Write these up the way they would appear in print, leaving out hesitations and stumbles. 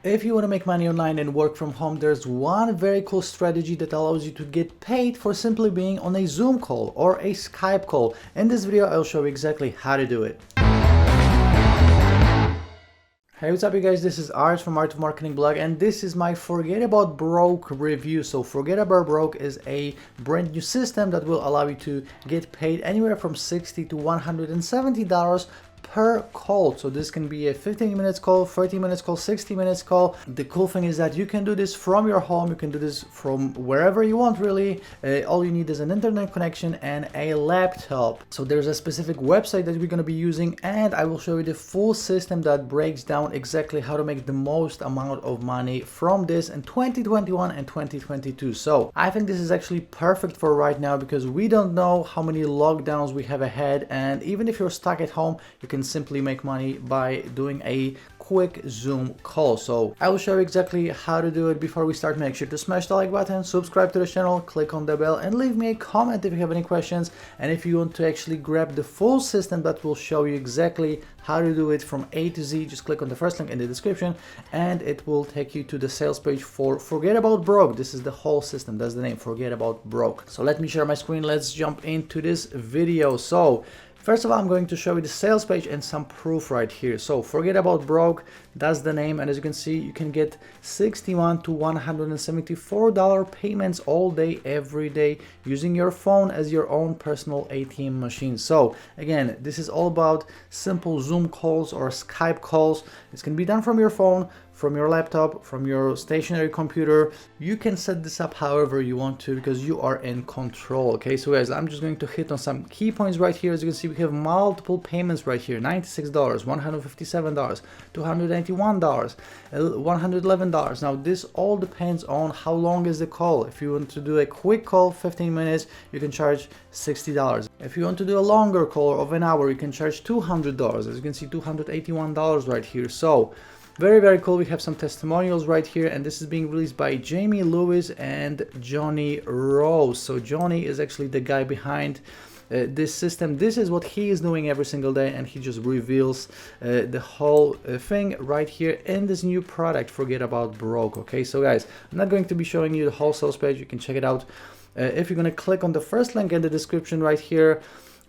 If you want to make money online and work from home, there's one very cool strategy that allows you to get paid for simply being on a Zoom call or a Skype call. In this video, I'll show you exactly how to do it. Hey, what's up you guys, this is Art from Art of Marketing blog, and this is my Forget About Broke review. So Forget About Broke is a brand new system that will allow you to get paid anywhere from $60 to $170 per call. So this can be a 15 minutes call, 30 minutes call, 60 minutes call. The cool thing is that you can do this from your home, you can do this from wherever you want really. All you need is an internet connection and a laptop. So there's a specific website that we're going to be using, and I will show you the full system that breaks down exactly how to make the most amount of money from this in 2021 and 2022. So I think this is actually perfect for right now because we don't know how many lockdowns we have ahead, and even if you're stuck at home, you can simply make money by doing a quick Zoom call. So I will show you exactly how to do it. Before we start, make sure to smash the like button, subscribe to the channel, click on the bell, and leave me a comment if you have any questions. And if you want to actually grab the full system that will show you exactly how to do it from A to Z, just click on the first link in the description and it will take you to the sales page for Forget About Broke. This is the whole system, that's the name, Forget About Broke. So let me share my screen, let's jump into this video. So first of all, I'm going to show you the sales page and some proof right here. So Forget About Broke, that's the name, and as you can see, you can get $61 to $174 payments all day, every day, using your phone as your own personal ATM machine. So again, this is all about simple Zoom calls or Skype calls. This can be done from your phone, from your laptop, from your stationary computer. You can set this up however you want to because you are in control. Okay, so guys, I'm just going to hit on some key points right here. As you can see, we have multiple payments right here: $96, $157, $291, $111. Now this all depends on how long is the call. If you want to do a quick call, 15 minutes, you can charge $60. If you want to do a longer call of an hour, you can charge $200. As you can see, $281 right here. So very, very cool. We have some testimonials right here, and this is being released by Jamie Lewis and Jonny Rose. So Jonny is actually the guy behind this system. This is what he is doing every single day, and he just reveals the whole thing right here in this new product, Forget About Broke. Okay, so guys, I'm not going to be showing you the whole sales page. You can check it out if you're going to click on the first link in the description right here.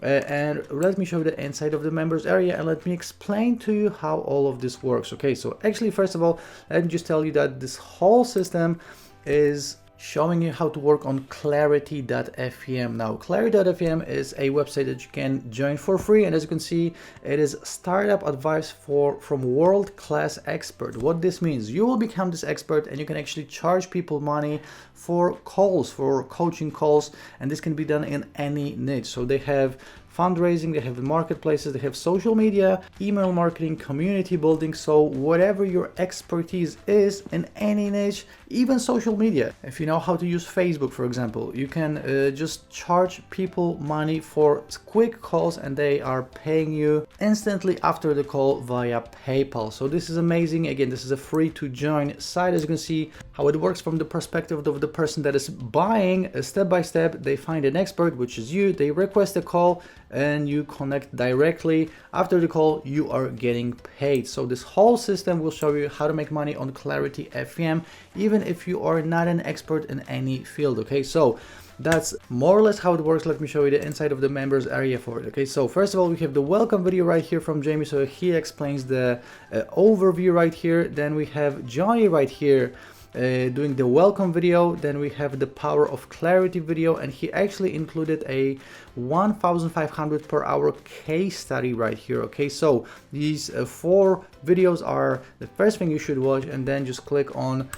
And let me show you the inside of the members area, and let me explain to you how all of this works. Okay, so actually, first of all, let me just tell you that this whole system is showing you how to work on clarity.fm. Now clarity.fm is a website that you can join for free, and as you can see, it is startup advice from world-class expert. What this means, you will become this expert and you can actually charge people money for calls, for coaching calls, and this can be done in any niche. So they have fundraising, they have marketplaces, they have social media, email marketing, community building. So whatever your expertise is in any niche, even social media. If you know how to use Facebook, for example, you can just charge people money for quick calls, and they are paying you instantly after the call via PayPal. So this is amazing. Again, this is a free to join site. As you can see how it works from the perspective of the person that is buying, step by step. They find an expert, which is you, they request a call, and you connect directly. After the call, you are getting paid. So this whole system will show you how to make money on Clarity FM, even if you are not an expert in any field. Okay, so that's more or less how it works. Let me show you the inside of the members area for it. Okay, so first of all, we have the welcome video right here from Jamie. So he explains the overview right here. Then we have Jonny right here doing the welcome video. Then we have the power of clarity video, and he actually included a 1,500 per hour case study right here. Okay, so these 4 videos are the first thing you should watch, and then just click on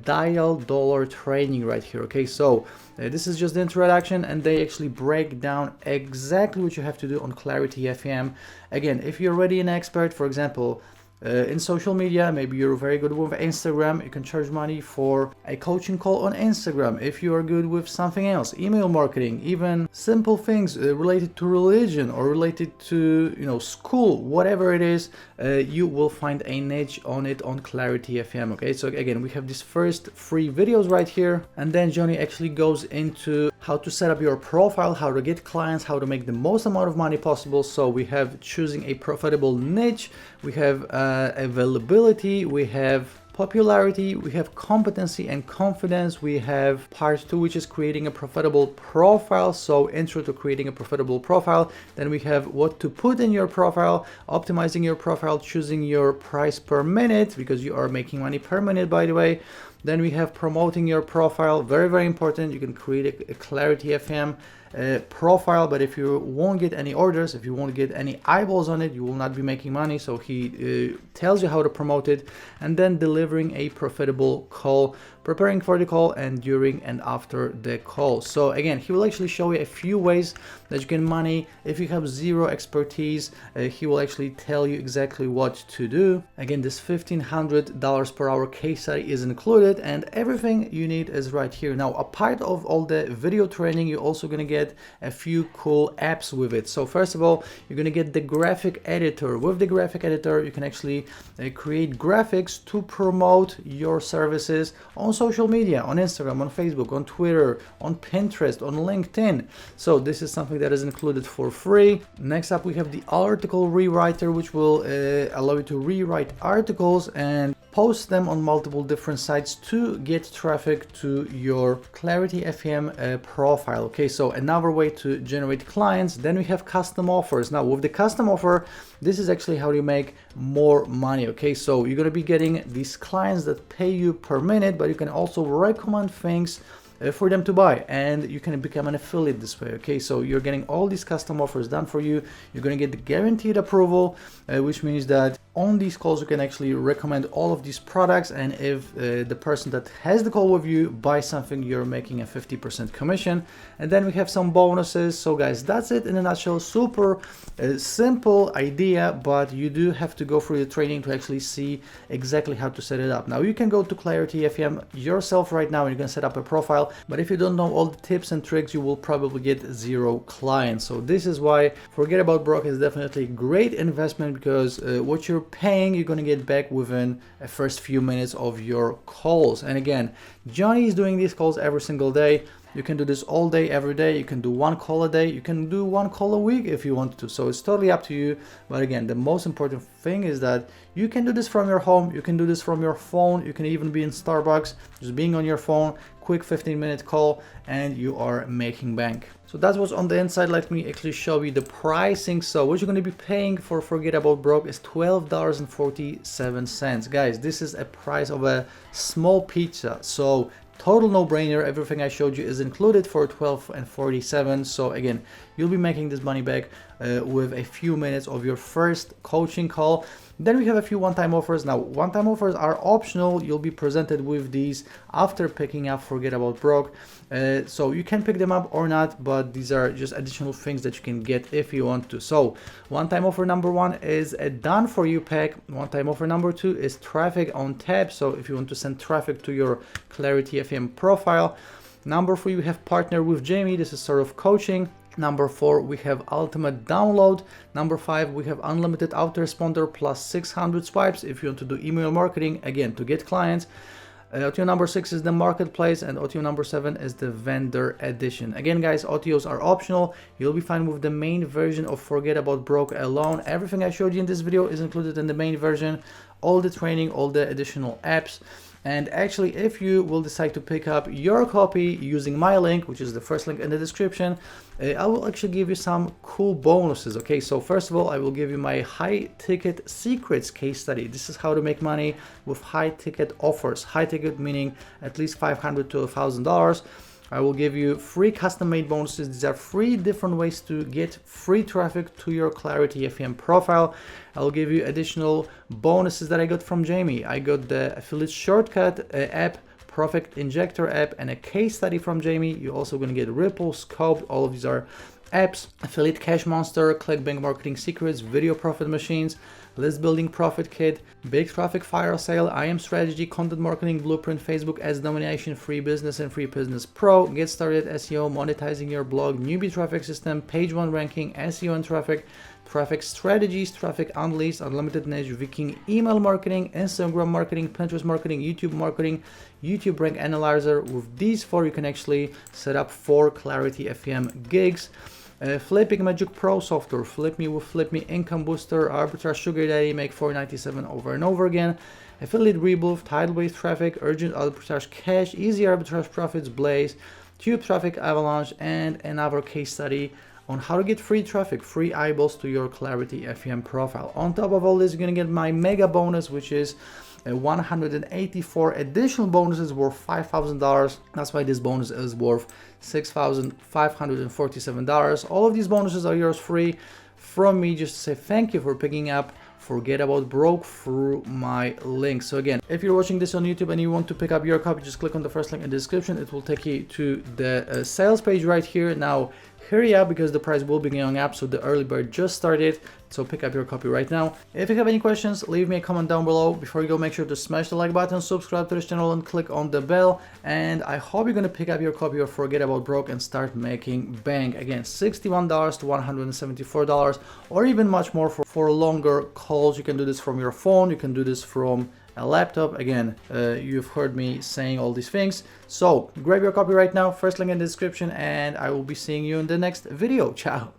dial dollar training right here. Okay, so this is just the introduction, and they actually break down exactly what you have to do on Clarity FM. Again, if you're already an expert, for example, in social media, maybe you're very good with Instagram, you can charge money for a coaching call on Instagram. If you are good with something else, email marketing, even simple things related to religion or related to, you know, school, whatever it is, you will find a niche on it on Clarity FM. Okay, so again, we have these first 3 videos right here, and then Jonny actually goes into how to set up your profile, how to get clients, how to make the most amount of money possible. So we have choosing a profitable niche, we have availability, we have popularity, we have competency and confidence, we have part 2, which is creating a profitable profile, so intro to creating a profitable profile. Then we have what to put in your profile, optimizing your profile, choosing your price per minute, because you are making money per minute, by the way. Then we have promoting your profile, very, very important. You can create a Clarity FM profile, but if you won't get any orders, if you won't get any eyeballs on it, you will not be making money. So he tells you how to promote it. And then delivering a profitable call, preparing for the call, and during and after the call. So again, he will actually show you a few ways that you can money. If you have zero expertise, he will actually tell you exactly what to do. Again, this $1,500 per hour case study is included, and everything you need is right here. Now, a part of all the video training, you're also going to get a few cool apps with it. So first of all, you're going to get the graphic editor. With the graphic editor, you can actually create graphics to promote your services on social media, on Instagram, on Facebook, on Twitter, on Pinterest, on LinkedIn. So this is something that is included for free. Next up, we have the article rewriter, which will allow you to rewrite articles and post them on multiple different sites to get traffic to your Clarity FM profile. Okay, so another way to generate clients. Then we have custom offers. Now with the custom offer, this is actually how you make more money. Okay, so you're going to be getting these clients that pay you per minute, but you can also recommend things for them to buy, and you can become an affiliate this way. Okay, so you're getting all these custom offers done for you. You're going to get the guaranteed approval, which means that on these calls you can actually recommend all of these products, and if the person that has the call with you buys something, you're making a 50% commission. And then we have some bonuses. So guys, that's it in a nutshell. Super simple idea, but you do have to go through the training to actually see exactly how to set it up. Now you can go to Clarity FM yourself right now and you can set up a profile, but if you don't know all the tips and tricks, you will probably get zero clients. So this is why Forget About Broke is definitely a great investment, because what you're paying, you're going to get back within the first few minutes of your calls. And again, Jonny is doing these calls every single day. You can do this all day, every day. You can do one call a day. You can do one call a week if you want to. So it's totally up to you. But again, the most important thing is that you can do this from your home. You can do this from your phone. You can even be in Starbucks, just being on your phone, quick 15-minute call, and you are making bank. So that's what's on the inside. Let me actually show you the pricing. So what you're going to be paying for Forget About Broke is $12.47. Guys, this is a price of a small pizza. So total no-brainer. Everything I showed you is included for $12.47. So again, you'll be making this money back with a few minutes of your first coaching call. Then we have a few one-time offers. Now, one-time offers are optional. You'll be presented with these after picking up Forget About Broke. So you can pick them up or not, but these are just additional things that you can get if you want to. So one-time offer number 1 is a done for you pack. One-time offer number 2 is traffic on tap. So if you want to send traffic to your Clarity FM profile. Number 3, we have partner with Jamie. This is sort of coaching. Number 4, we have ultimate download. Number 5, we have unlimited autoresponder plus 600 swipes if you want to do email marketing, again, to get clients. OTO number 6 is the marketplace, and OTO number 7 is the vendor edition. Again, guys, OTOs are optional. You'll be fine with the main version of Forget About Broke alone. Everything I showed you in this video is included in the main version, all the training, all the additional apps. And actually, if you will decide to pick up your copy using my link, which is the first link in the description, I will actually give you some cool bonuses. Okay, so first of all, I will give you my high ticket secrets case study. This is how to make money with high ticket offers. High ticket meaning at least $500 to $1,000. I will give you 3 custom-made bonuses. These are 3 different ways to get free traffic to your Clarity FM profile. I'll give you additional bonuses that I got from Jamie. I got the affiliate shortcut app, Profit Injector app, and a case study from Jamie. You're also going to get Ripple, Scope. All of these are apps, affiliate cash monster, clickbank marketing secrets, video profit machines, list building profit kit, big traffic fire sale, IM strategy, content marketing blueprint, Facebook ads domination, free business and free business pro, get started SEO, monetizing your blog, newbie traffic system, page 1 ranking, SEO and traffic strategies, traffic unleashed, unlimited niche, Viking email marketing, Instagram marketing, Pinterest marketing, YouTube rank analyzer. With these 4, you can actually set up 4 Clarity FM gigs. Flipping Magic Pro software, Flip Me with Flip Me, Income Booster, Arbitrage Sugar Daddy, make $4.97 over and over again. affiliate reboost, tidal wave traffic, urgent arbitrage cache, easy arbitrage profits, blaze, tube traffic avalanche, and another case study on how to get free traffic, free eyeballs to your Clarity FEM profile. On top of all this, you're gonna get my mega bonus, which is 184 additional bonuses worth $5,000. That's why this bonus is worth $6,547. All of these bonuses are yours free from me, just to say thank you for picking up Forget About Broke through my link. So again, if you're watching this on YouTube and you want to pick up your copy, just click on the first link in the description. It will take you to the sales page right here. Now hurry up because the price will be going up, so the early bird just started, so pick up your copy right now. If you have any questions, leave me a comment down below. Before you go, make sure to smash the like button, subscribe to this channel, and click on the bell. And I hope you're gonna pick up your copy of Forget About Broke and start making bank. Again, $61 to $174, or even much more for longer calls. You can do this from your phone, you can do this from a laptop. Again, you've heard me saying all these things, so grab your copy right now, first link in the description, and I will be seeing you in the next video. Ciao.